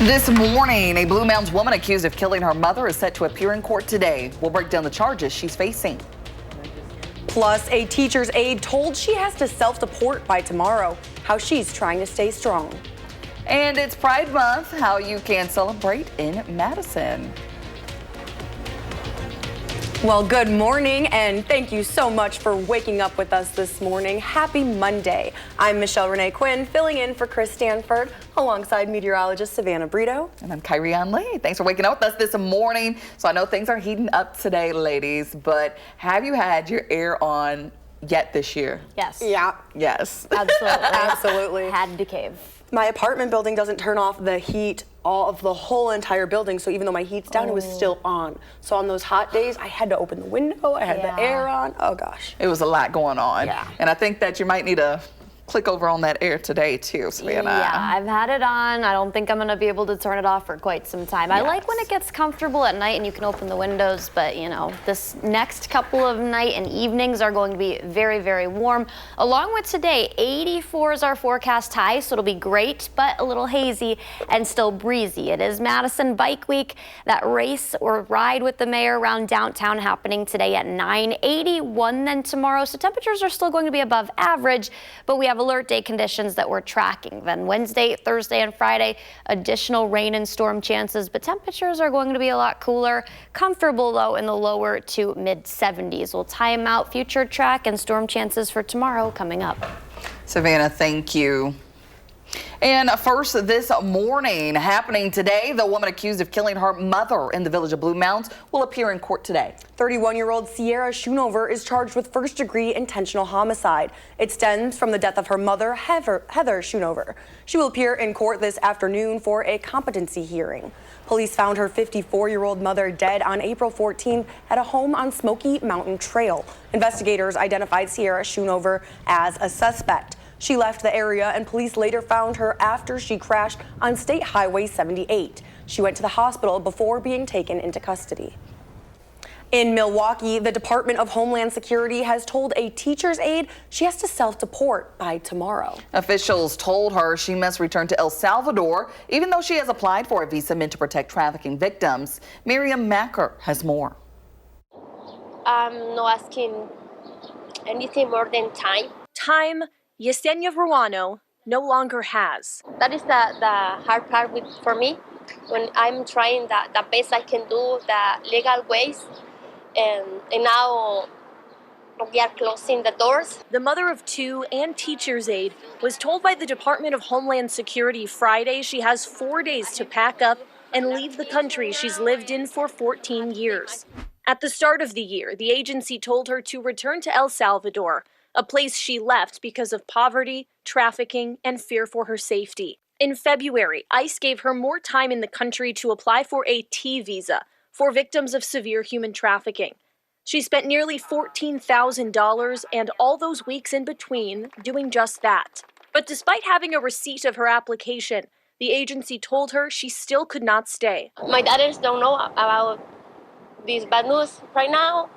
This morning, a Blue Mounds woman accused of killing her mother is set to appear in court today. We'll break down the charges she's facing. Plus, a teacher's aide told she has to self-deport by tomorrow. How she's trying to stay strong. And it's Pride Month, how you can celebrate in Madison. Well, good morning, and thank you so much for waking up with us this morning. Happy Monday. I'm Michelle Renee Quinn, filling in for Chris Stanford, alongside meteorologist Savannah Brito. And I'm Kyrie Ann Lee. Thanks for waking up with us this morning. So I know things are heating up today, ladies, but have you had your air on yet this year? Yes. Yeah. Yes. Absolutely. Absolutely. Had to cave. My apartment building doesn't turn off the heat all of the whole entire building, so even though my heat's down, it was still on. So on those hot days, I had to open the window, I had the air on. Oh gosh. It was a lot going on. Yeah. And I think that you might need to click over on that air today too, Savannah. Yeah, I've had it on. I don't think I'm going to be able to turn it off for quite some time. I like when it gets comfortable at night and you can open the windows, but you know, this next couple of night and evenings are going to be very, very warm. Along with today, 84 is our forecast high, so it'll be great, but a little hazy and still breezy. It is Madison Bike Week. That race or ride with the mayor around downtown happening today at 9:81 then tomorrow. So temperatures are still going to be above average, but we have alert day conditions that we're tracking. Then Wednesday, Thursday, and Friday, additional rain and storm chances, but temperatures are going to be a lot cooler. Comfortable though in the lower to mid 70s. We'll time out future track and storm chances for tomorrow coming up. Savannah, thank you. And first this morning, happening today, the woman accused of killing her mother in the village of Blue Mounds will appear in court today. 31-year-old Sierra Schoonover is charged with first-degree intentional homicide. It stems from the death of her mother, Heather Schoonover. She will appear in court this afternoon for a competency hearing. Police found her 54-year-old mother dead on April 14th at a home on Smoky Mountain Trail. Investigators identified Sierra Schoonover as a suspect. She left the area and police later found her after she crashed on State Highway 78. She went to the hospital before being taken into custody. In Milwaukee, the Department of Homeland Security has told a teacher's aide she has to self-deport by tomorrow. Officials told her she must return to El Salvador, even though she has applied for a visa meant to protect trafficking victims. Miriam Macker has more. I'm not asking anything more than time. Time Yesenia Ruano no longer has. That is the hard part for me when I'm trying the best I can do, the legal ways, and now we are closing the doors. The mother of two and teacher's aide was told by the Department of Homeland Security Friday she has 4 days to pack up and leave the country she's lived in for 14 years. At the start of the year, the agency told her to return to El Salvador, a place she left because of poverty, trafficking, and fear for her safety. In February, ICE gave her more time in the country to apply for a T visa for victims of severe human trafficking. She spent nearly $14,000 and all those weeks in between doing just that. But despite having a receipt of her application, the agency told her she still could not stay. My daughters don't know about this bad news right now,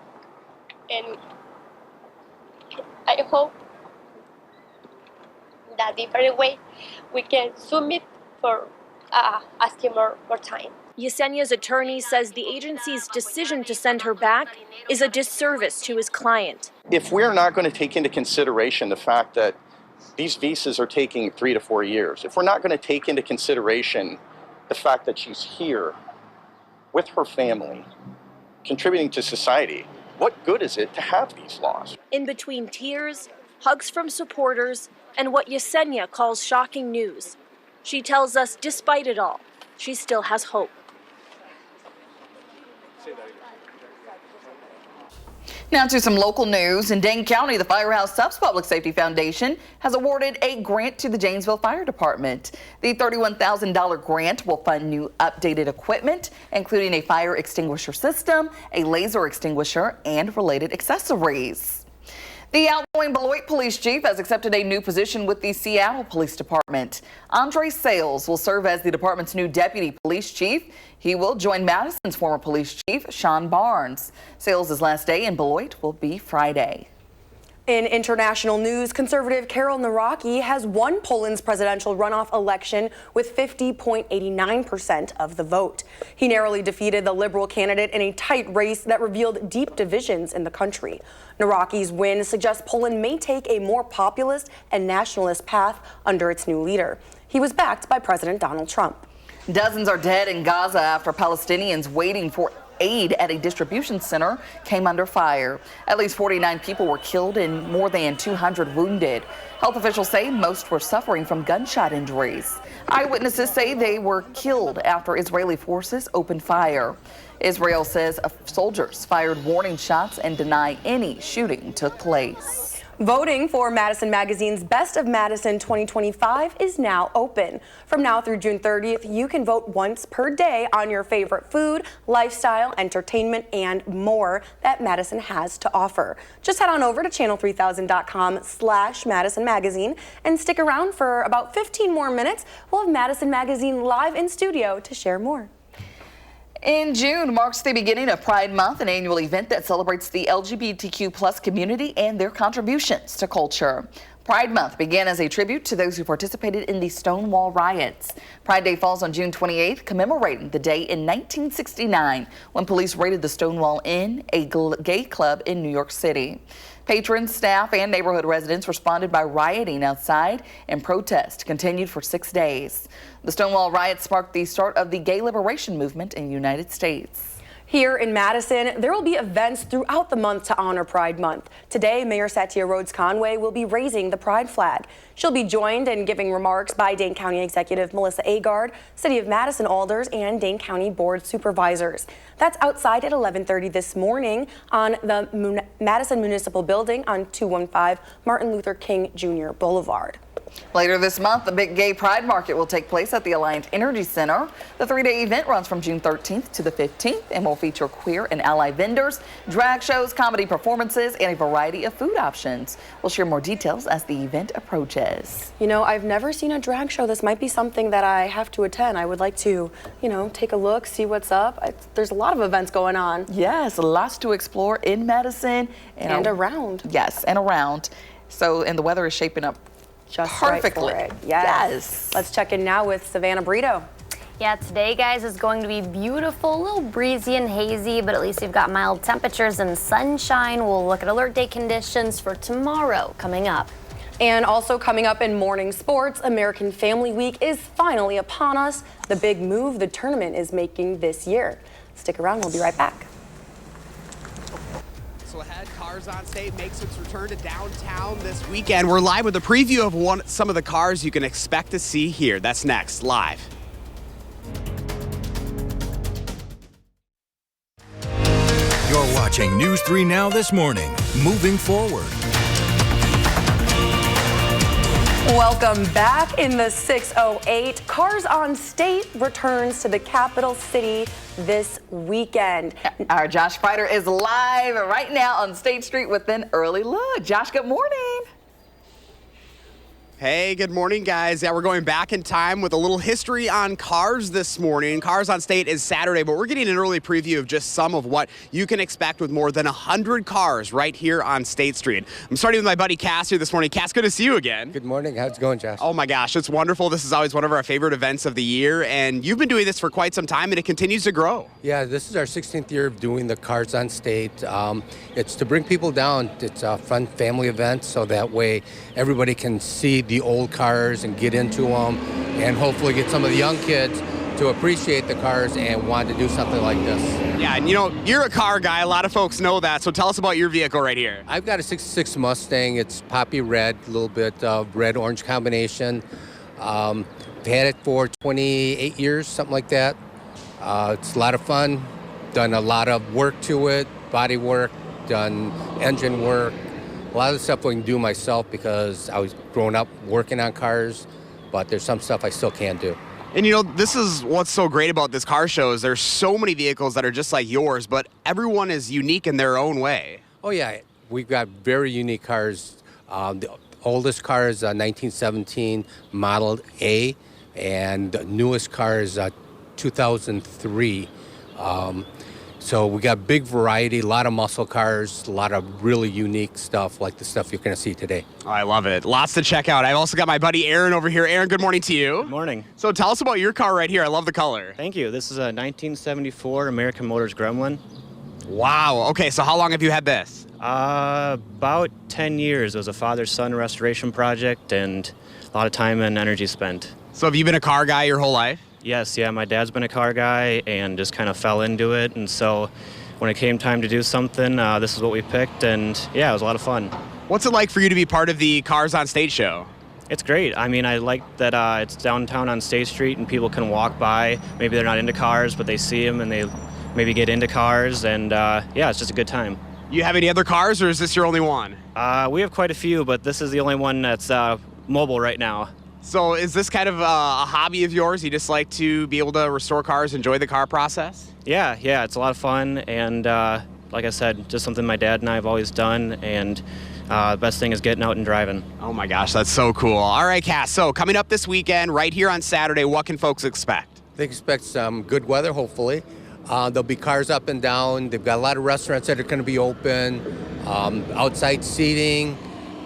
and I hope that different way we can submit for asking more time. Yesenia's attorney says the agency's decision to send her back is a disservice to his client. If we're not going to take into consideration the fact that these visas are taking 3 to 4 years, if we're not going to take into consideration the fact that she's here with her family, contributing to society, what good is it to have these laws? In between tears, hugs from supporters, and what Yesenia calls shocking news, she tells us despite it all, she still has hope. Now to some local news. In Dane County, the Firehouse Subs Public Safety Foundation has awarded a grant to the Janesville Fire Department. The $31,000 grant will fund new updated equipment, including a fire extinguisher system, a laser extinguisher, and related accessories. The outgoing Beloit Police Chief has accepted a new position with the Seattle Police Department. Andre Sales will serve as the department's new Deputy Police Chief. He will join Madison's former police chief, Sean Barnes. Sales' last day in Beloit will be Friday. In international news, conservative Karol Nawrocki has won Poland's presidential runoff election with 50.89% of the vote. He narrowly defeated the liberal candidate in a tight race that revealed deep divisions in the country. Nawrocki's win suggests Poland may take a more populist and nationalist path under its new leader. He was backed by President Donald Trump. Dozens are dead in Gaza after Palestinians waiting for aid at a distribution center came under fire. At least 49 people were killed and more than 200 wounded. Health officials say most were suffering from gunshot injuries. Eyewitnesses say they were killed after Israeli forces opened fire. Israel says soldiers fired warning shots and deny any shooting took place. Voting for Madison Magazine's Best of Madison 2025 is now open. From now through June 30th, you can vote once per day on your favorite food, lifestyle, entertainment, and more that Madison has to offer. Just head on over to channel3000.com/Madison Magazine and stick around for about 15 more minutes. We'll have Madison Magazine live in studio to share more. In June marks the beginning of Pride Month, an annual event that celebrates the LGBTQ+ community and their contributions to culture. Pride Month began as a tribute to those who participated in the Stonewall riots. Pride Day falls on June 28th, commemorating the day in 1969 when police raided the Stonewall Inn, a gay club in New York City. Patrons, staff, and neighborhood residents responded by rioting outside, and protest continued for 6 days. The Stonewall riots sparked the start of the gay liberation movement in the United States. Here in Madison, there will be events throughout the month to honor Pride Month. Today, Mayor Satya Rhodes Conway will be raising the Pride flag. She'll be joined in giving remarks by Dane County Executive Melissa Agard, City of Madison alders, and Dane County Board supervisors. That's outside at 11:30 this morning on the Madison Municipal Building on 215 Martin Luther King Jr. Boulevard. Later this month, the Big Gay Pride Market will take place at the Alliant Energy Center. The 3-day event runs from June 13th to the 15th and will feature queer and ally vendors, drag shows, comedy performances, and a variety of food options. We'll share more details as the event approaches. You know, I've never seen a drag show. This might be something that I have to attend. I would like to, take a look, see what's up. There's a lot of events going on. Yes, lots to explore in Madison and around. Yes, and around. And the weather is shaping up just perfectly. Right for it. Yes. Let's check in now with Savannah Brito. Yeah, today, guys, is going to be beautiful, a little breezy and hazy, but at least you've got mild temperatures and sunshine. We'll look at alert day conditions for tomorrow coming up. And also coming up in morning sports, American Family Week is finally upon us. The big move the tournament is making this year. Stick around, we'll be right back. So ahead, Cars on State makes its return to downtown this weekend. We're live with a preview of some of the cars you can expect to see here. That's next, live. You're watching News 3 Now this morning. Moving forward. Welcome back in the 608. Cars on State returns to the capital city this weekend. Our Josh Fighter is live right now on State Street with an early look. Josh, good morning. Hey, good morning, guys. Yeah, we're going back in time with a little history on cars this morning. Cars on State is Saturday, but we're getting an early preview of just some of what you can expect with more than 100 cars right here on State Street. I'm starting with my buddy Cass here this morning. Cass, good to see you again. Good morning. How's it going, Josh? Oh my gosh, it's wonderful. This is always one of our favorite events of the year, and you've been doing this for quite some time, and it continues to grow. Yeah, this is our 16th year of doing the Cars on State. It's to bring people down. It's a fun family event, so that way everybody can see the old cars and get into them, and hopefully get some of the young kids to appreciate the cars and want to do something like this. Yeah, and you're a car guy. A lot of folks know that, so tell us about your vehicle right here. I've got a 66 Mustang. It's poppy red, a little bit of red-orange combination. I've had it for 28 years, something like that. It's a lot of fun. Done a lot of work to it, body work, done engine work. A lot of the stuff I can do myself because I was growing up working on cars, but there's some stuff I still can't do. And this is what's so great about this car show is there's so many vehicles that are just like yours, but everyone is unique in their own way. Oh yeah, we've got very unique cars. The oldest car is a 1917 Model A, and the newest car is 2003. So we got big variety, a lot of muscle cars, a lot of really unique stuff like the stuff you're going to see today. Oh, I love it. Lots to check out. I've also got my buddy Aaron over here. Aaron, good morning to you. Good morning. So tell us about your car right here. I love the color. Thank you. This is a 1974 American Motors Gremlin. Wow. Okay, so how long have you had this? About 10 years. It was a father-son restoration project and a lot of time and energy spent. So have you been a car guy your whole life? Yes, yeah, my dad's been a car guy and just kind of fell into it. And so when it came time to do something, this is what we picked. And yeah, it was a lot of fun. What's it like for you to be part of the Cars on State show? It's great. I mean, I like that it's downtown on State Street and people can walk by. Maybe they're not into cars, but they see them and they maybe get into cars. And yeah, it's just a good time. You have any other cars, or is this your only one? We have quite a few, but this is the only one that's mobile right now. So is this kind of a hobby of yours? You just like to be able to restore cars, enjoy the car process? Yeah, it's a lot of fun, and like I said, just something my dad and I have always done, and the best thing is getting out and driving. Oh my gosh, that's so cool. All right, Cass, so coming up this weekend, right here on Saturday, what can folks expect? They expect some good weather, hopefully. There'll be cars up and down. They've got a lot of restaurants that are going to be open, outside seating,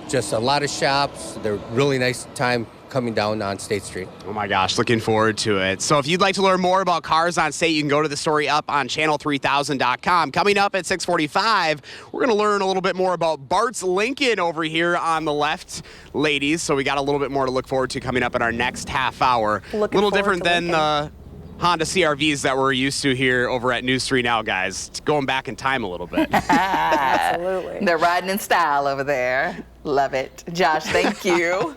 just a lot of shops. They're really nice time coming down on State Street. Oh my gosh, looking forward to it. So if you'd like to learn more about Cars on State, you can go to the story up on channel3000.com. Coming up at 6:45, we're going to learn a little bit more about Bart's Lincoln over here on the left, ladies. So we got a little bit more to look forward to coming up in our next half hour. A little different than Honda CR-Vs that we're used to here over at News 3 Now, guys. It's going back in time a little bit. Absolutely. They're riding in style over there. Love it. Josh, thank you.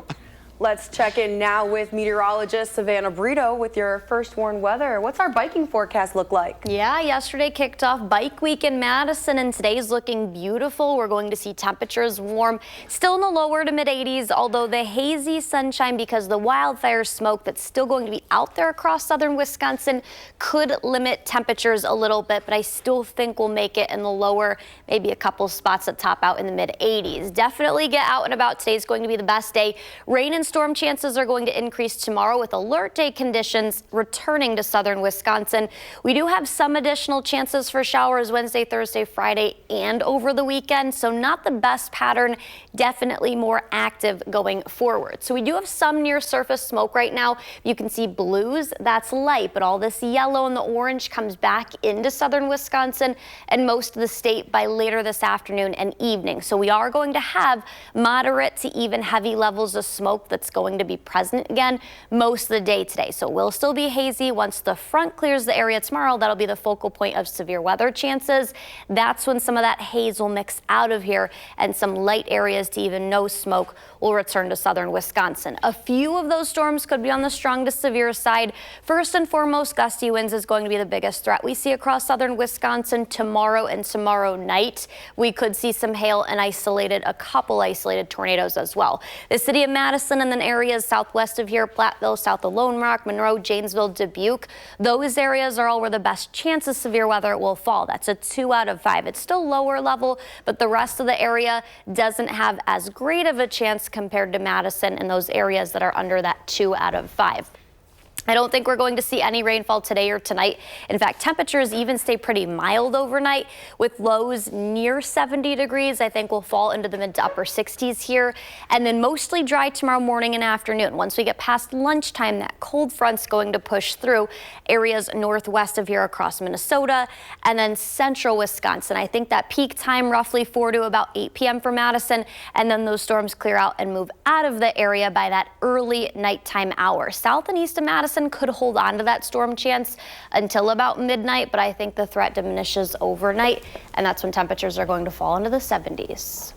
Let's check in now with meteorologist Savannah Brito with your first warn weather. What's our biking forecast look like? Yeah, yesterday kicked off Bike Week in Madison, and today's looking beautiful. We're going to see temperatures warm, still in the lower to mid 80s, although the hazy sunshine because the wildfire smoke that's still going to be out there across southern Wisconsin could limit temperatures a little bit, but I still think we'll make it in the lower, maybe a couple spots that top out in the mid 80s. Definitely get out and about. Today's going to be the best day. Rain and storm chances are going to increase tomorrow with alert day conditions returning to southern Wisconsin. We do have some additional chances for showers Wednesday, Thursday, Friday, and over the weekend. So not the best pattern, definitely more active going forward. So we do have some near surface smoke right now. You can see blues, that's light, but all this yellow and the orange comes back into southern Wisconsin and most of the state by later this afternoon and evening. So we are going to have moderate to even heavy levels of smoke that's going to be present again most of the day today. So it will still be hazy. Once the front clears the area tomorrow, that'll be the focal point of severe weather chances. That's when some of that haze will mix out of here and some light areas to even no smoke will return to southern Wisconsin. A few of those storms could be on the strong to severe side. First and foremost, gusty winds is going to be the biggest threat we see across southern Wisconsin tomorrow and tomorrow night. We could see some hail and a couple isolated tornadoes as well. The city of Madison and then areas southwest of here, Platteville, south of Lone Rock, Monroe, Janesville, Dubuque. Those areas are all where the best chance of severe weather will fall. That's a 2 out of 5. It's still lower level, but the rest of the area doesn't have as great of a chance compared to Madison and those areas that are under that 2 out of 5. I don't think we're going to see any rainfall today or tonight. In fact, temperatures even stay pretty mild overnight with lows near 70 degrees. I think we'll fall into the mid to upper 60s here, and then mostly dry tomorrow morning and afternoon. Once we get past lunchtime, that cold front's going to push through areas northwest of here across Minnesota and then central Wisconsin. I think that peak time roughly 4 to about 8 p.m. for Madison, and then those storms clear out and move out of the area by that early nighttime hour. South and east of Madison could hold on to that storm chance until about midnight, but I think the threat diminishes overnight, and that's when temperatures are going to fall into the 70s.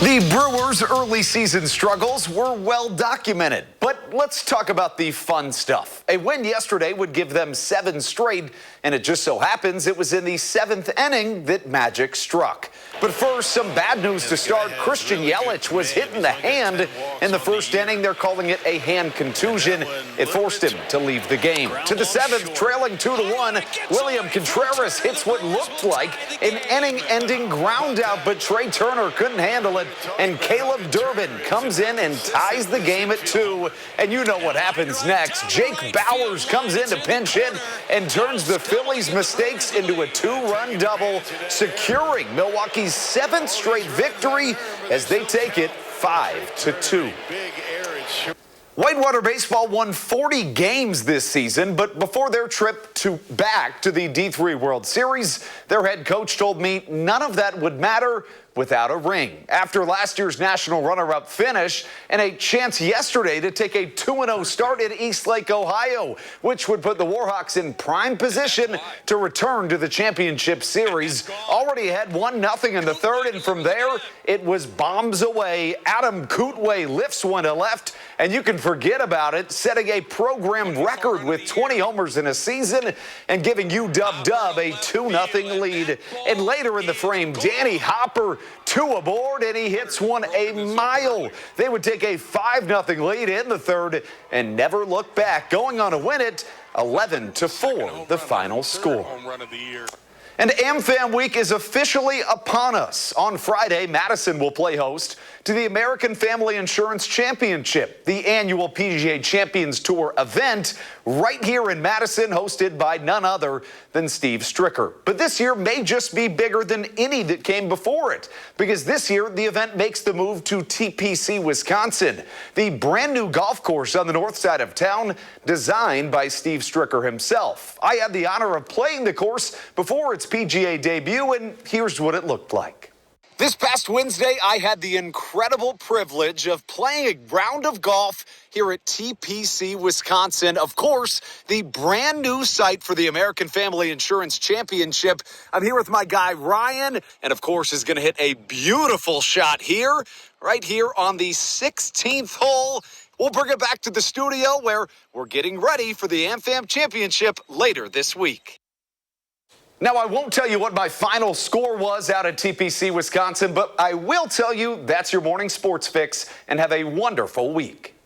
The Brewers' early season struggles were well documented, but let's talk about the fun stuff. A win yesterday would give them 7 straight, and it just so happens it was in the 7th inning that magic struck. But first, some bad news to start. Christian Yelich was hit in the hand In the first inning, they're calling it a hand contusion. It forced him to leave the game. To the seventh, trailing 2-1, William Contreras hits what looked like an inning-ending ground out, but Trey Turner couldn't handle it, and Caleb Durbin comes in and ties the game at 2. And you know what happens next. Jake Bowers comes in to pinch hit and turns the Phillies' mistakes into a 2-run double, securing Milwaukee's 7th straight victory as they take it 5-2. Whitewater Baseball won 40 games this season, but before their trip back to the D3 World Series, their head coach told me none of that would matter without a ring. After last year's national runner-up finish and a chance yesterday to take a 2-0 start at Eastlake, Ohio, which would put the Warhawks in prime position to return to the championship series. Already had 1-0 in the third, and from there, it was bombs away. Adam Kootway lifts one to left, and you can forget about it, setting a program record with 20 homers in a season and giving UW a 2-0 lead. And later in the frame, Danny Hopper 2 aboard, and he hits one a mile. They would take a 5-0 lead in the third and never look back, going on to win it 11-4, the final score. And AmFam Week is officially upon us. On Friday, Madison will play host to the American Family Insurance Championship, the annual PGA Champions Tour event right here in Madison, hosted by none other than Steve Stricker. But this year may just be bigger than any that came before it, because this year the event makes the move to TPC, Wisconsin, the brand new golf course on the north side of town, designed by Steve Stricker himself. I had the honor of playing the course before its PGA debut, and here's what it looked like. This past Wednesday, I had the incredible privilege of playing a round of golf here at TPC, Wisconsin. Of course, the brand new site for the American Family Insurance Championship. I'm here with my guy, Ryan, and of course is going to hit a beautiful shot here, right here on the 16th hole. We'll bring it back to the studio where we're getting ready for the AmFam Championship later this week. Now, I won't tell you what my final score was out at TPC, Wisconsin, but I will tell you that's your morning sports fix, and have a wonderful week.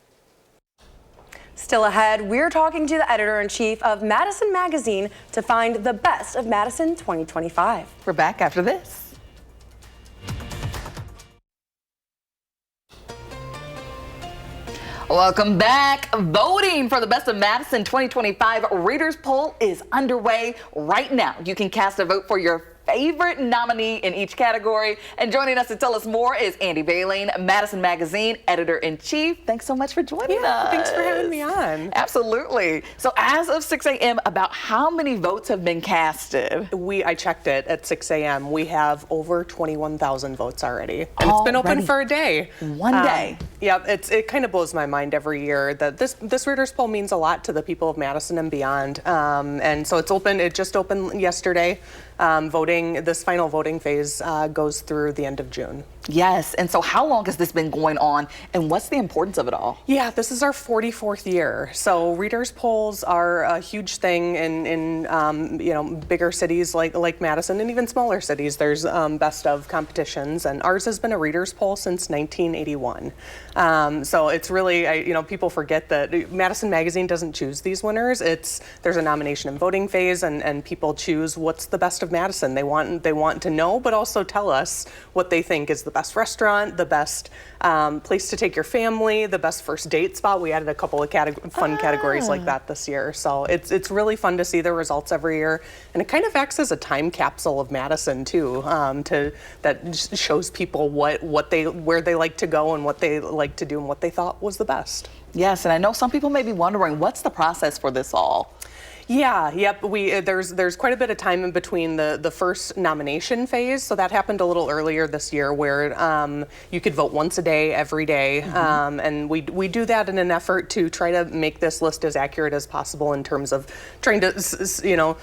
Still ahead, we're talking to the editor-in-chief of Madison Magazine to find the best of Madison 2025. We're back after this. Welcome back. Voting for the Best of Madison 2025 Readers Poll is underway right now. You can cast a vote for your favorite nominee in each category. And joining us to tell us more is Andy Baleen, Madison Magazine Editor-in-Chief. Thanks so much for joining us. Thanks for having me on. Absolutely. So as of 6 a.m., about how many votes have been casted? I checked it at 6 a.m. We have over 21,000 votes already. And it's been open for a day. One day. Yeah, it kind of blows my mind every year that this Readers Poll means a lot to the people of Madison and beyond. And so it's open. It just opened yesterday. This final voting phase goes through the end of June. Yes, and so how long has this been going on, and what's the importance of it all? Yeah, this is our 44th year. So readers polls are a huge thing in bigger cities like Madison, and even smaller cities. There's best of competitions, and ours has been a readers poll since 1981. So it's really, people forget that Madison Magazine doesn't choose these winners. There's a nomination and voting phase, and people choose what's the best of Madison. They want to know, but also tell us what they think is the best restaurant, the best place to take your family, the best first date spot. We added a couple of fun categories like that this year. So it's really fun to see the results every year. And it kind of acts as a time capsule of Madison too, that shows people where they like to go and what they like to do and what they thought was the best. Yes, and I know some people may be wondering, what's the process for this all? Yeah, yep. There's quite a bit of time in between the first nomination phase. So that happened a little earlier this year, where you could vote once a day, every day, and we do that in an effort to try to make this list as accurate as possible in terms of trying to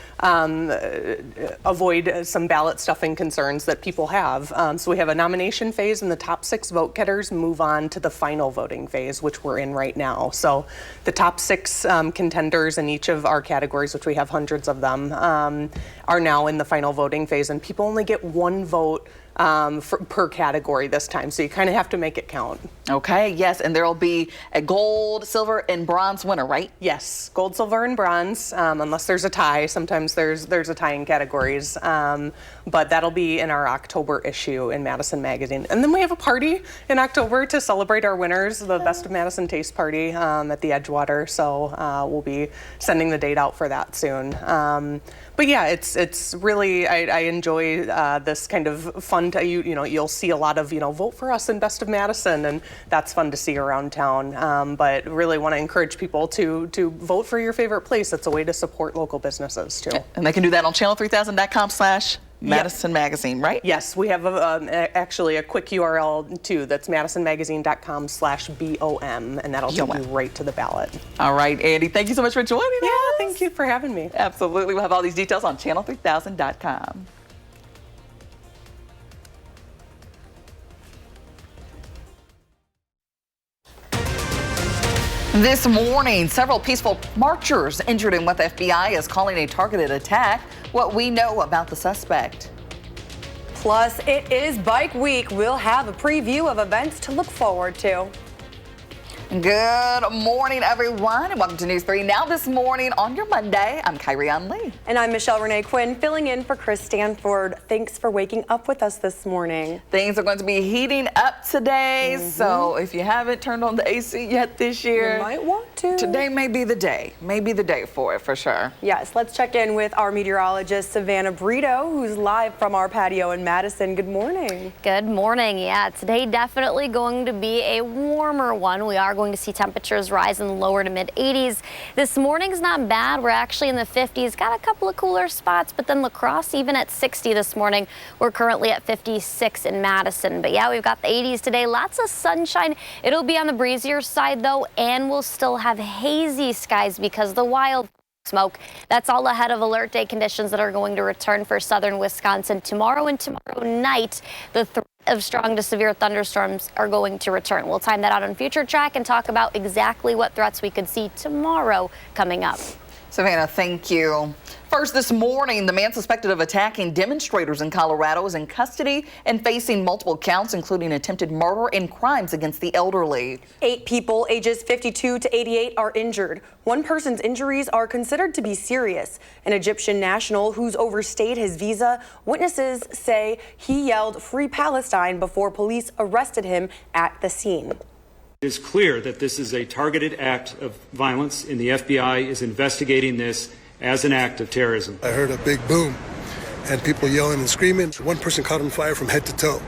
avoid some ballot stuffing concerns that people have. So we have a nomination phase, and the top 6 vote getters move on to the final voting phase, which we're in right now. So the top 6 contenders in each of our categories, which we have hundreds of them, are now in the final voting phase, and people only get one vote per category this time. So you kind of have to make it count. Okay, yes, and there will be a gold, silver, and bronze winner, right? Yes, gold, silver, and bronze, unless there's a tie. Sometimes there's a tie in categories, but that'll be in our October issue in Madison Magazine. And then we have a party in October to celebrate our winners, the Best of Madison Taste Party at the Edgewater. So we'll be sending the date out for that soon. But yeah, it's really, I enjoy this kind of fun. You'll see a lot of vote for us in Best of Madison, and that's fun to see around town. But really want to encourage people to vote for your favorite place. It's a way to support local businesses too. And they can do that on channel3000.com/Madison Magazine, right? Yes, we have actually a quick URL too. That's madisonmagazine.com/BOM, and that'll take you right to the ballot. All right, Andy, thank you so much for joining us. Yeah, thank you for having me. Absolutely. We'll have all these details on channel3000.com. This morning, several peaceful marchers injured in what the FBI is calling a targeted attack. What we know about the suspect. Plus, it is Bike Week. We'll have a preview of events to look forward to. Good morning, everyone, and welcome to News 3 Now this morning on your Monday. I'm Kyrian Lee. And I'm Michelle Renee Quinn, filling in for Chris Stanford. Thanks for waking up with us this morning. Things are going to be heating up today, so if you haven't turned on the AC yet this year, you might want to. Today may be the day. For it, for sure. Yes, let's check in with our meteorologist, Savannah Brito, who's live from our patio in Madison. Good morning. Good morning. Yeah, today definitely going to be a warmer one. We are going to see temperatures rise in the lower to mid 80s. This morning's not bad. We're actually in the 50s. Got a couple of cooler spots, but then La Crosse even at 60 this morning. We're currently at 56 in Madison. But yeah, we've got the 80s today. Lots of sunshine. It'll be on the breezier side though, and we'll still have hazy skies because the wild smoke. That's all ahead of alert day conditions that are going to return for southern Wisconsin tomorrow and tomorrow night. The threat of strong to severe thunderstorms are going to return. We'll time that out on Future Track and talk about exactly what threats we could see tomorrow coming up. Savannah, thank you. First this morning, the man suspected of attacking demonstrators in Colorado is in custody and facing multiple counts, including attempted murder and crimes against the elderly. 8 people ages 52 to 88 are injured. One person's injuries are considered to be serious. An Egyptian national who's overstayed his visa, witnesses say he yelled "Free Palestine" before police arrested him at the scene. It is clear that this is a targeted act of violence, and the FBI is investigating this as an act of terrorism. I heard a big boom and people yelling and screaming. One person caught on fire from head to toe.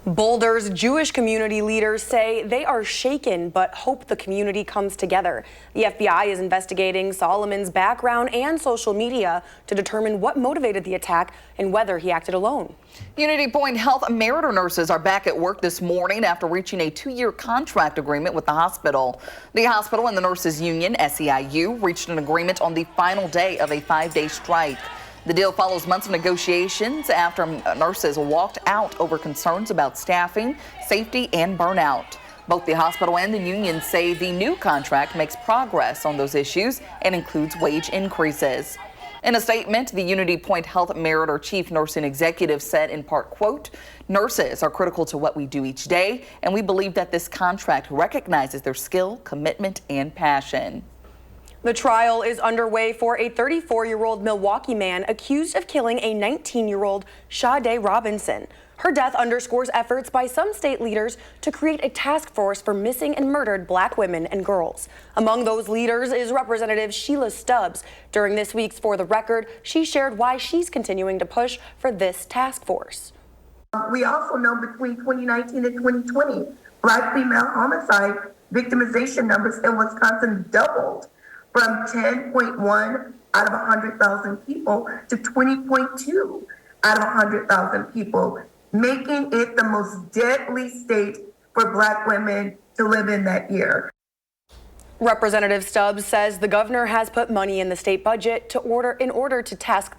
Boulder's Jewish community leaders say they are shaken but hope the community comes together. The FBI is investigating Solomon's background and social media to determine what motivated the attack and whether he acted alone. Unity Point Health Meritor nurses are back at work this morning after reaching a 2-year contract agreement with the hospital. The hospital and the nurses union, SEIU, reached an agreement on the final day of a 5-day strike. The deal follows months of negotiations after nurses walked out over concerns about staffing, safety, and burnout. Both the hospital and the union say the new contract makes progress on those issues and includes wage increases. In a statement, the Unity Point Health Meritor Chief Nursing Executive said in part, quote, "Nurses are critical to what we do each day, and we believe that this contract recognizes their skill, commitment, and passion." The trial is underway for a 34-year-old Milwaukee man accused of killing a 19-year-old Sade Robinson. Her death underscores efforts by some state leaders to create a task force for missing and murdered Black women and girls. Among those leaders is Representative Sheila Stubbs. During this week's For the Record, she shared why she's continuing to push for this task force. We also know between 2019 and 2020, Black female homicide victimization numbers in Wisconsin doubled from 10.1 out of 100,000 people to 20.2 out of 100,000 people, making it the most deadly state for Black women to live in that year. Representative Stubbs says the governor has put money in the state budget in order to task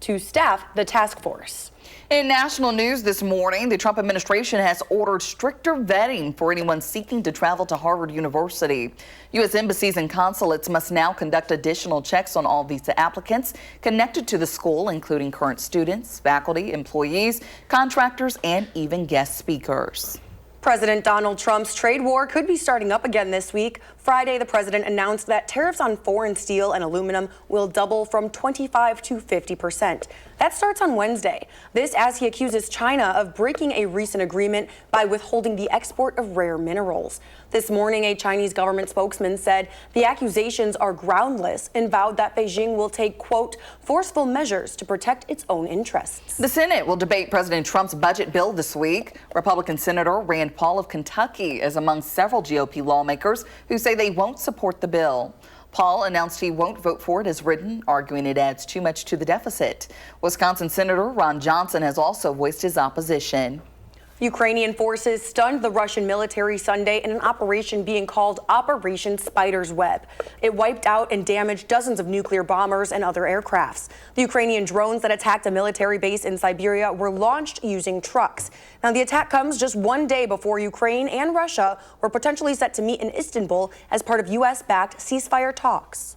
to staff the task force. In national news this morning, the Trump administration has ordered stricter vetting for anyone seeking to travel to Harvard University. U.S. embassies and consulates must now conduct additional checks on all visa applicants connected to the school, including current students, faculty, employees, contractors, and even guest speakers. President Donald Trump's trade war could be starting up again this week. Friday, the president announced that tariffs on foreign steel and aluminum will double from 25% to 50%. That starts on Wednesday. This as he accuses China of breaking a recent agreement by withholding the export of rare minerals. This morning, a Chinese government spokesman said the accusations are groundless and vowed that Beijing will take, quote, forceful measures to protect its own interests. The Senate will debate President Trump's budget bill this week. Republican Senator Rand Paul of Kentucky is among several GOP lawmakers who say they won't support the bill. Paul announced he won't vote for it as written, arguing it adds too much to the deficit. Wisconsin Senator Ron Johnson has also voiced his opposition. Ukrainian forces stunned the Russian military Sunday in an operation being called Operation Spider's Web. It wiped out and damaged dozens of nuclear bombers and other aircrafts. The Ukrainian drones that attacked a military base in Siberia were launched using trucks. Now, the attack comes just one day before Ukraine and Russia were potentially set to meet in Istanbul as part of U.S.-backed ceasefire talks.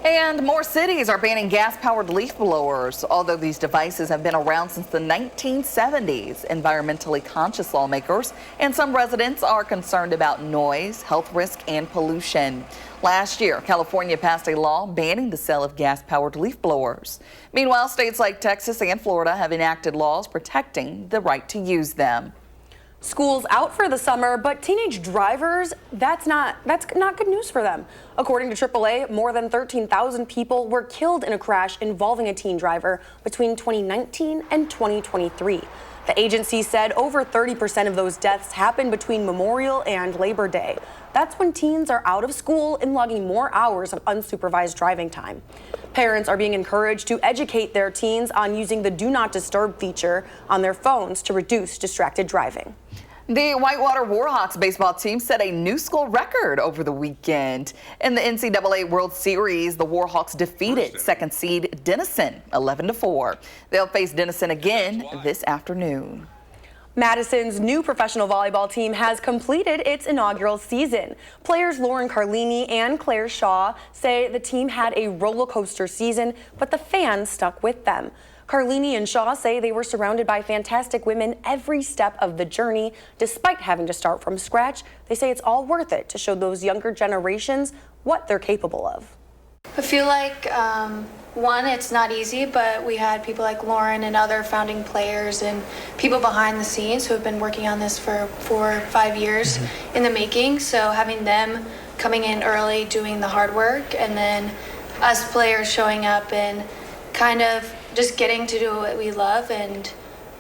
And more cities are banning gas-powered leaf blowers. Although these devices have been around since the 1970s, environmentally conscious lawmakers and some residents are concerned about noise, health risk, and pollution. Last year, California passed a law banning the sale of gas-powered leaf blowers. Meanwhile, states like Texas and Florida have enacted laws protecting the right to use them. School's out for the summer, but teenage drivers, that's not good news for them. According to AAA, more than 13,000 people were killed in a crash involving a teen driver between 2019 and 2023. The agency said over 30% of those deaths happened between Memorial and Labor Day. That's when teens are out of school and logging more hours of unsupervised driving time. Parents are being encouraged to educate their teens on using the Do Not Disturb feature on their phones to reduce distracted driving. The Whitewater Warhawks baseball team set a new school record over the weekend. In the NCAA World Series, the Warhawks defeated second seed Denison 11-4. They'll face Denison again this afternoon. Madison's new professional volleyball team has completed its inaugural season. Players Lauren Carlini and Claire Shaw say the team had a roller coaster season, but the fans stuck with them. Carlini and Shaw say they were surrounded by fantastic women every step of the journey. Despite having to start from scratch, they say it's all worth it to show those younger generations what they're capable of. I feel like, one, it's not easy, but we had people like Lauren and other founding players and people behind the scenes who have been working on this for 4 or 5 years in the making. So having them coming in early, doing the hard work, and then us players showing up and kind of just getting to do what we love. And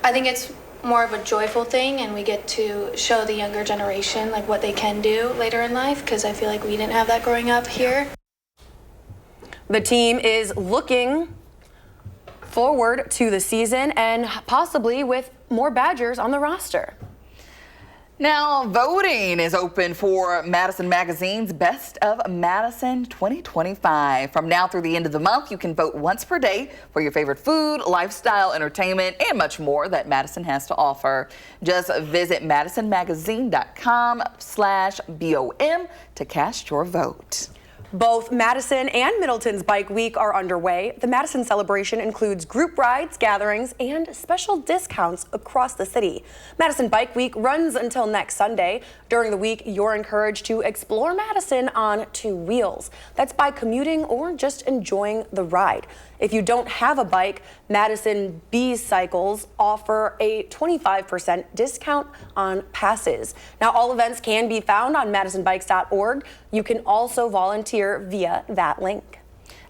I think it's more of a joyful thing, and we get to show the younger generation like what they can do later in life, because I feel like we didn't have that growing up here. The team is looking forward to the season and possibly with more Badgers on the roster. Now, voting is open for Madison Magazine's Best of Madison 2025. From now through the end of the month, you can vote once per day for your favorite food, lifestyle, entertainment, and much more that Madison has to offer. Just visit madisonmagazine.com/BOM to cast your vote. Both Madison and Middleton's Bike Week are underway. The Madison celebration includes group rides, gatherings, and special discounts across the city. Madison Bike Week runs until next Sunday. During the week, you're encouraged to explore Madison on 2 wheels. That's by commuting or just enjoying the ride. If you don't have a bike, Madison Bee Cycles offer a 25% discount on passes. Now, all events can be found on madisonbikes.org. You can also volunteer via that link.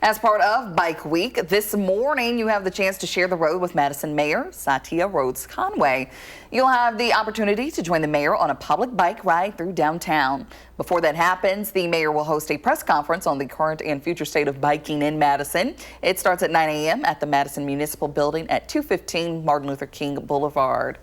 As part of Bike Week, this morning you have the chance to share the road with Madison Mayor Satya Rhodes Conway. You'll have the opportunity to join the mayor on a public bike ride through downtown. Before that happens, the mayor will host a press conference on the current and future state of biking in Madison. It starts at 9 a.m. at the Madison Municipal Building at 215 Martin Luther King Boulevard.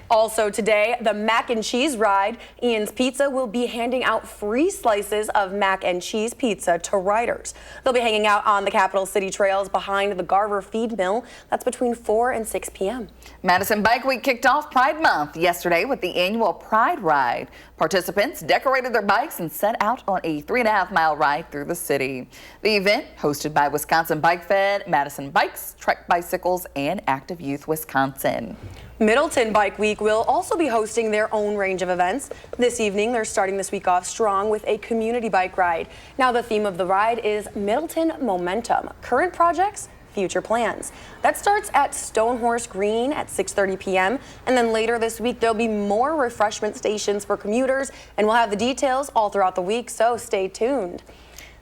Also today, the mac and cheese ride. Ian's Pizza will be handing out free slices of mac and cheese pizza to riders. They'll be hanging out on the Capital City trails behind the Garver Feed Mill. That's between 4 and 6 p.m. Madison Bike Week kicked off Pride Month yesterday with the annual Pride Ride. Participants decorated their bikes and set out on a 3.5-mile ride through the city. The event, hosted by Wisconsin Bike Fed, Madison Bikes, Trek Bicycles, and Active Youth Wisconsin. Middleton Bike Week will also be hosting their own range of events. This evening, they're starting this week off strong with a community bike ride. Now, the theme of the ride is Middleton Momentum, current projects, future plans. That starts at Stonehorse Green at 6:30 p.m. And then later this week, there'll be more refreshment stations for commuters, and we'll have the details all throughout the week, so stay tuned.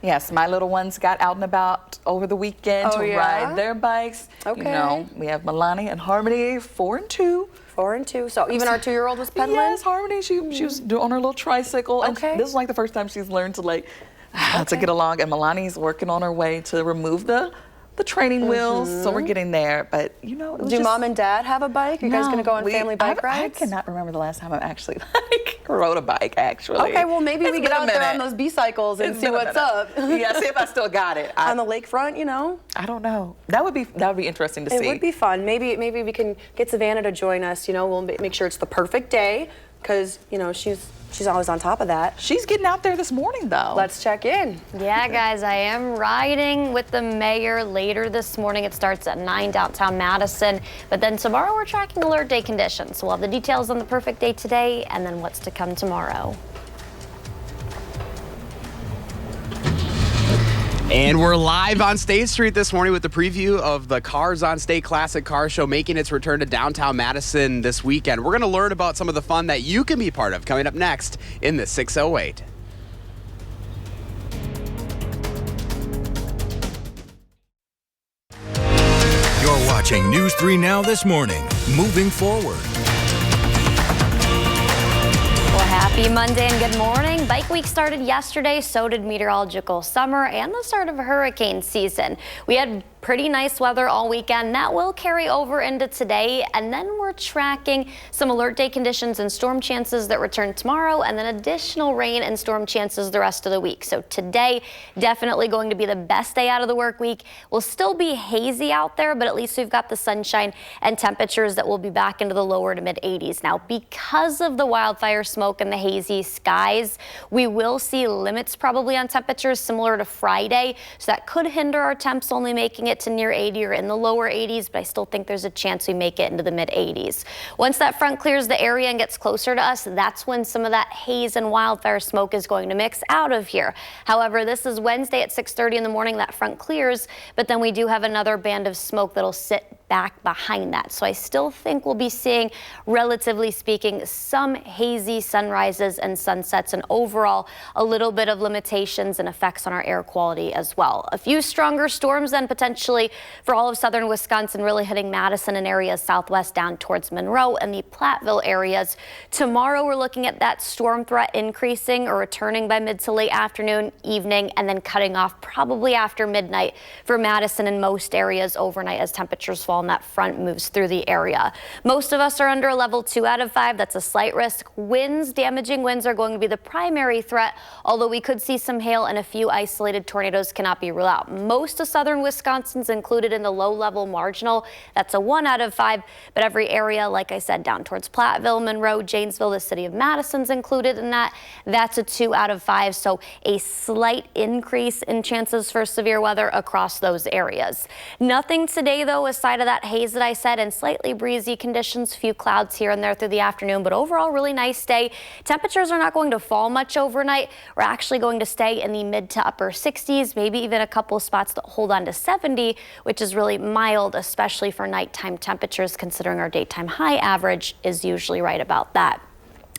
Yes, my little ones got out and about over the weekend to ride their bikes. Okay. You know, we have Milani and Harmony, 4 and 2. 4 and 2. So even our 2-year-old was pedaling? Yes, Harmony, she was on her little tricycle. Okay. And this is like the first time she's learned to to get along. And Milani's working on her way to remove the training wheels, so we're getting there. But you know, do Mom and Dad have a bike? Are you guys gonna go on family bike rides? I cannot remember the last time I actually rode a bike. Actually. Okay, well maybe we get out there on those B-cycles and see what's up. Yeah, see if I still got it on the lakefront. You know. I don't know. That would be interesting to see. It would be fun. Maybe we can get Savannah to join us. You know, we'll make sure it's the perfect day because you know she's always on top of that. She's getting out there this morning, though. Let's check in. Yeah, guys, I am riding with the mayor later this morning. It starts at 9 downtown Madison. But then tomorrow we're tracking alert day conditions. So we'll have the details on the perfect day today and then what's to come tomorrow. And we're live on State Street this morning with the preview of the Cars on State Classic Car Show making its return to downtown Madison this weekend. We're going to learn about some of the fun that you can be part of coming up next in the 608. You're watching News 3 Now this morning. Moving forward. Happy Monday and good morning. Bike Week started yesterday, so did meteorological summer and the start of hurricane season. We had pretty nice weather all weekend. That will carry over into today, and then we're tracking some alert day conditions and storm chances that return tomorrow, and then additional rain and storm chances the rest of the week. So today, definitely going to be the best day out of the work week. We'll still be hazy out there, but at least we've got the sunshine and temperatures that will be back into the lower to mid 80s. Now, because of the wildfire smoke and the hazy skies, we will see limits probably on temperatures similar to Friday, so that could hinder our temps only making it to near 80 or in the lower 80s, but I still think there's a chance we make it into the mid 80s. Once that front clears the area and gets closer to us, that's when some of that haze and wildfire smoke is going to mix out of here. However, this is Wednesday at 6:30 in the morning, that front clears, but then we do have another band of smoke that'll sit back behind that. So I still think we'll be seeing, relatively speaking, some hazy sunrises and sunsets, and overall a little bit of limitations and effects on our air quality as well. A few stronger storms then potentially for all of southern Wisconsin, really hitting Madison and areas southwest down towards Monroe and the Platteville areas. Tomorrow we're looking at that storm threat increasing or returning by mid to late afternoon, evening, and then cutting off probably after midnight for Madison and most areas overnight as temperatures fall and that front moves through the area. Most of us are under a level 2 out of 5. That's a slight risk. Winds, damaging winds are going to be the primary threat, although we could see some hail and a few isolated tornadoes cannot be ruled out. Most of southern Wisconsin's included in the low-level marginal. That's a 1 out of 5, but every area, like I said, down towards Platteville, Monroe, Janesville, the city of Madison's included in that. That's a 2 out of 5, so a slight increase in chances for severe weather across those areas. Nothing today, though, aside of that haze that I said and slightly breezy conditions, few clouds here and there through the afternoon, but overall really nice day. Temperatures are not going to fall much overnight. We're actually going to stay in the mid to upper 60s, maybe even a couple spots that hold on to 70, which is really mild, especially for nighttime temperatures, considering our daytime high average is usually right about that.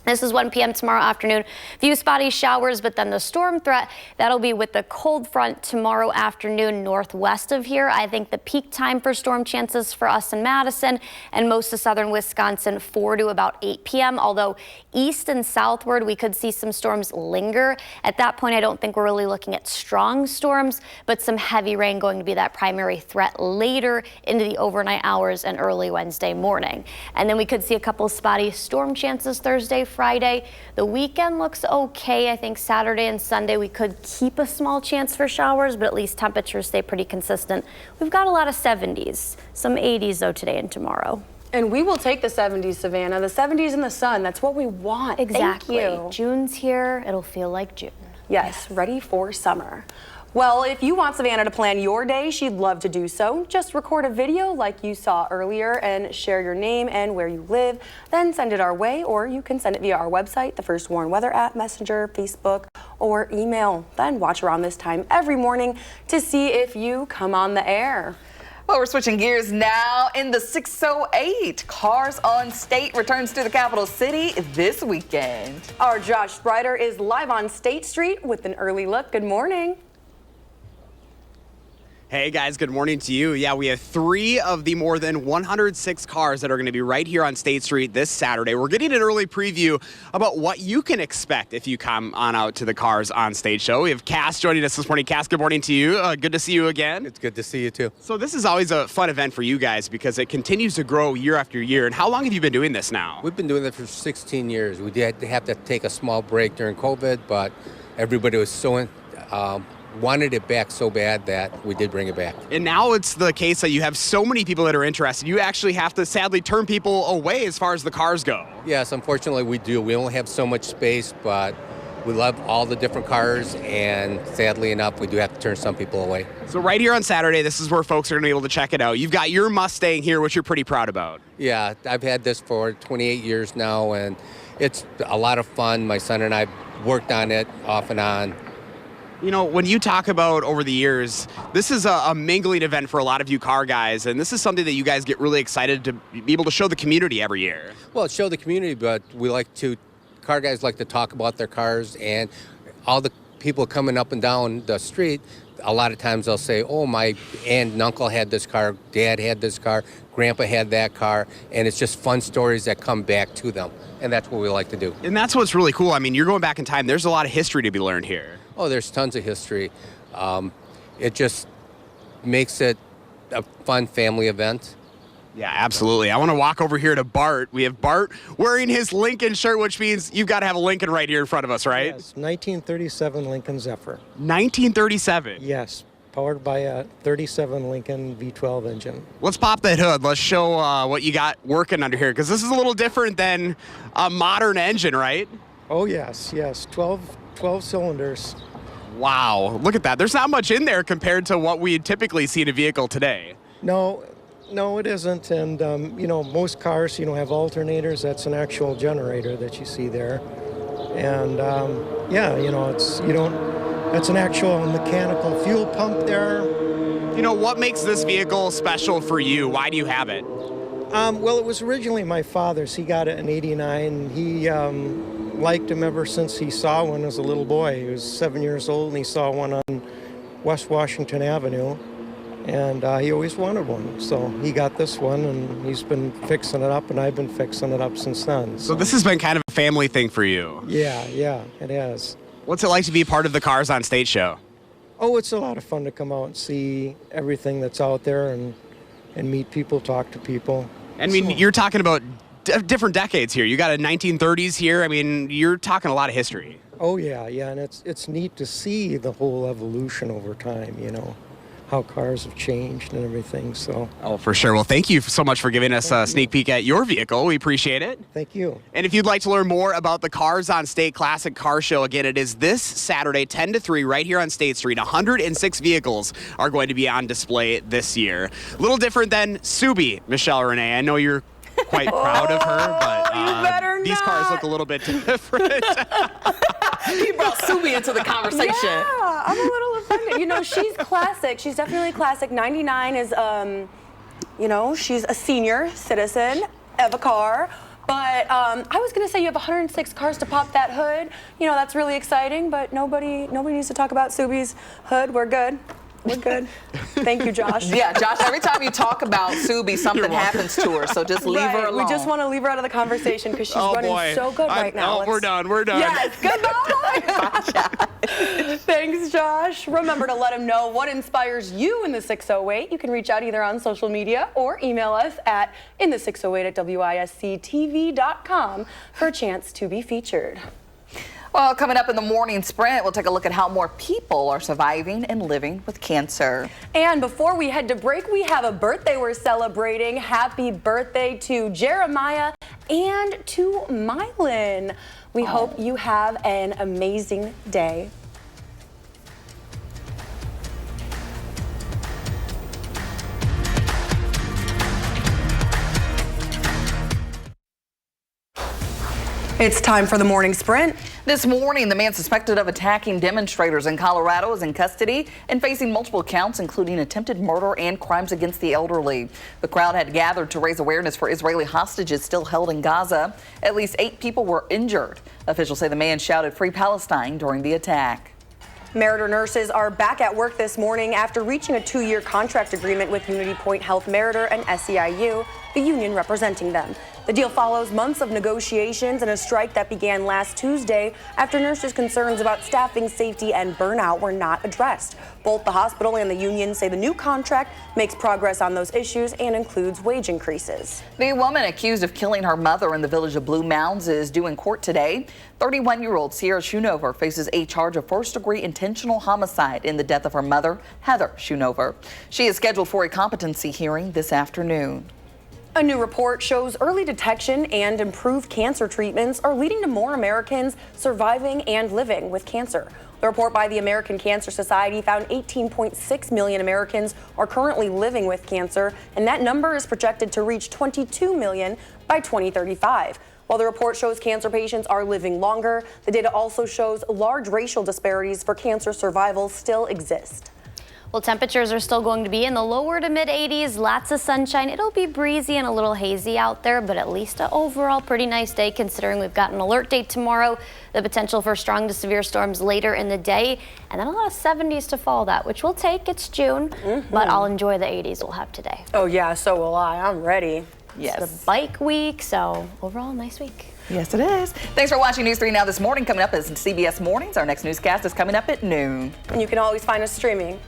This is 1 p.m. tomorrow afternoon. Few spotty showers, but then the storm threat, that'll be with the cold front tomorrow afternoon northwest of here. I think the peak time for storm chances for us in Madison and most of southern Wisconsin 4 to about 8 p.m. Although east and southward, we could see some storms linger. At that point, I don't think we're really looking at strong storms, but some heavy rain going to be that primary threat later into the overnight hours and early Wednesday morning. And then we could see a couple spotty storm chances Thursday, Friday. The weekend looks okay. I think Saturday and Sunday we could keep a small chance for showers, but at least temperatures stay pretty consistent. We've got a lot of 70s, some 80s though today and tomorrow. And we will take the 70s, Savannah. The 70s in the sun. That's what we want. Exactly. Thank you. June's here. It'll feel like June. Yes, ready for summer. Well, if you want Savannah to plan your day, she'd love to do so. Just record a video like you saw earlier and share your name and where you live. Then send it our way, or you can send it via our website, the First Warn Weather app, Messenger, Facebook, or email. Then watch around this time every morning to see if you come on the air. Well, we're switching gears now. In the 608, Cars on State returns to the capital city this weekend. Our Josh Sprider is live on State Street with an early look. Good morning. Hey guys, good morning to you. Yeah, we have 3 of the more than 106 cars that are going to be right here on State Street this Saturday. We're getting an early preview about what you can expect if you come on out to the Cars on State show. We have Cass joining us this morning. Cass, good morning to you. Good to see you again. It's good to see you too. So this is always a fun event for you guys because it continues to grow year after year. And how long have you been doing this now? We've been doing it for 16 years. We did have to take a small break during COVID, but everybody was so wanted it back so bad that we did bring it back. And now it's the case that you have so many people that are interested. You actually have to sadly turn people away as far as the cars go. Yes, unfortunately we do. We only have so much space, but we love all the different cars, and sadly enough, we do have to turn some people away. So right here on Saturday, this is where folks are going to be able to check it out. You've got your Mustang here, which you're pretty proud about. Yeah, I've had this for 28 years now, and it's a lot of fun. My son and I worked on it off and on. You know, when you talk about over the years, this is a mingling event for a lot of you car guys, and this is something that you guys get really excited to be able to show the community every year. Well, show the community, but car guys like to talk about their cars, and all the people coming up and down the street, a lot of times they'll say, oh, my aunt and uncle had this car, dad had this car, grandpa had that car, and it's just fun stories that come back to them, and that's what we like to do. And that's what's really cool. I mean, you're going back in time. There's a lot of history to be learned here. Oh, there's tons of history. It just makes it a fun family event. Yeah, absolutely. I want to walk over here to Bart. We have Bart wearing his Lincoln shirt, which means you've got to have a Lincoln right here in front of us, right? Yes, 1937 Lincoln Zephyr. 1937? Yes, powered by a 37 Lincoln V12 engine. Let's pop that hood. Let's show what you got working under here, because this is a little different than a modern engine, right? Oh, yes, 12 cylinders. Wow, look at that. There's not much in there compared to what we typically see in a vehicle today. No, it isn't. And, most cars, have alternators. That's an actual generator that you see there. And, that's an actual mechanical fuel pump there. You know, what makes this vehicle special for you? Why do you have it? Well, it was originally my father's. He got it in '89. He liked him ever since he saw one as a little boy. He was 7 years old, and he saw one on West Washington Avenue, and he always wanted one. So he got this one, and he's been fixing it up, and I've been fixing it up since then. So this has been kind of a family thing for you. Yeah, it has. What's it like to be part of the Cars on State show? Oh, it's a lot of fun to come out and see everything that's out there and meet people, talk to people. I mean, you're talking about different decades here. You got a 1930s here. I mean, you're talking a lot of history. Oh, yeah, and it's neat to see the whole evolution over time, how cars have changed and everything, so. Oh, for sure. Well, thank you so much for giving us a sneak peek at your vehicle. We appreciate it. Thank you. And if you'd like to learn more about the Cars on State Classic Car Show, again, it is this Saturday, 10 to 3, right here on State Street. 106 vehicles are going to be on display this year. A little different than Subi, Michelle Renee. I know you're quite proud of her, but these cars look a little bit different. He brought Subi into the conversation. Yeah, I'm a little offended. She's classic. She's definitely classic. 99 is, she's a senior citizen of a car. But I was going to say you have 106 cars to pop that hood. You know, that's really exciting, but nobody needs to talk about Subi's hood. We're good. We're good. Thank you, Josh. Yeah, Josh, every time you talk about Subi, something happens to her, so just leave her alone. We just want to leave her out of the conversation because she's running so good right now. We're done. Yes, goodbye. Thanks, Josh. Remember to let him know what inspires you in the 608. You can reach out either on social media or email us at inthe608@WISC-TV.com for a chance to be featured. Well, coming up in the morning sprint, we'll take a look at how more people are surviving and living with cancer. And before we head to break, we have a birthday we're celebrating. Happy birthday to Jeremiah and to Mylan. We hope you have an amazing day. It's time for the morning sprint. This morning, the man suspected of attacking demonstrators in Colorado is in custody and facing multiple counts, including attempted murder and crimes against the elderly. The crowd had gathered to raise awareness for Israeli hostages still held in Gaza. At least 8 people were injured. Officials say the man shouted "Free Palestine" during the attack. Meritor nurses are back at work this morning after reaching a 2-year contract agreement with Unity Point Health Meritor and SEIU, the union representing them. The deal follows months of negotiations and a strike that began last Tuesday after nurses' concerns about staffing, safety, and burnout were not addressed. Both the hospital and the union say the new contract makes progress on those issues and includes wage increases. The woman accused of killing her mother in the village of Blue Mounds is due in court today. 31-year-old Sierra Schoonover faces a charge of first-degree intentional homicide in the death of her mother, Heather Schoonover. She is scheduled for a competency hearing this afternoon. A new report shows early detection and improved cancer treatments are leading to more Americans surviving and living with cancer. The report by the American Cancer Society found 18.6 million Americans are currently living with cancer, and that number is projected to reach 22 million by 2035. While the report shows cancer patients are living longer, the data also shows large racial disparities for cancer survival still exist. Well, temperatures are still going to be in the lower to mid 80s, lots of sunshine. It'll be breezy and a little hazy out there, but at least an overall pretty nice day considering we've got an alert day tomorrow, the potential for strong to severe storms later in the day, and then a lot of 70s to follow that, which we'll take. It's June, but I'll enjoy the 80s we'll have today. Oh yeah, so will I. I'm ready. Yes. It's the bike week, so overall nice week. Yes, it is. Thanks for watching News 3 Now this morning. Coming up is CBS Mornings. Our next newscast is coming up at noon. And you can always find us streaming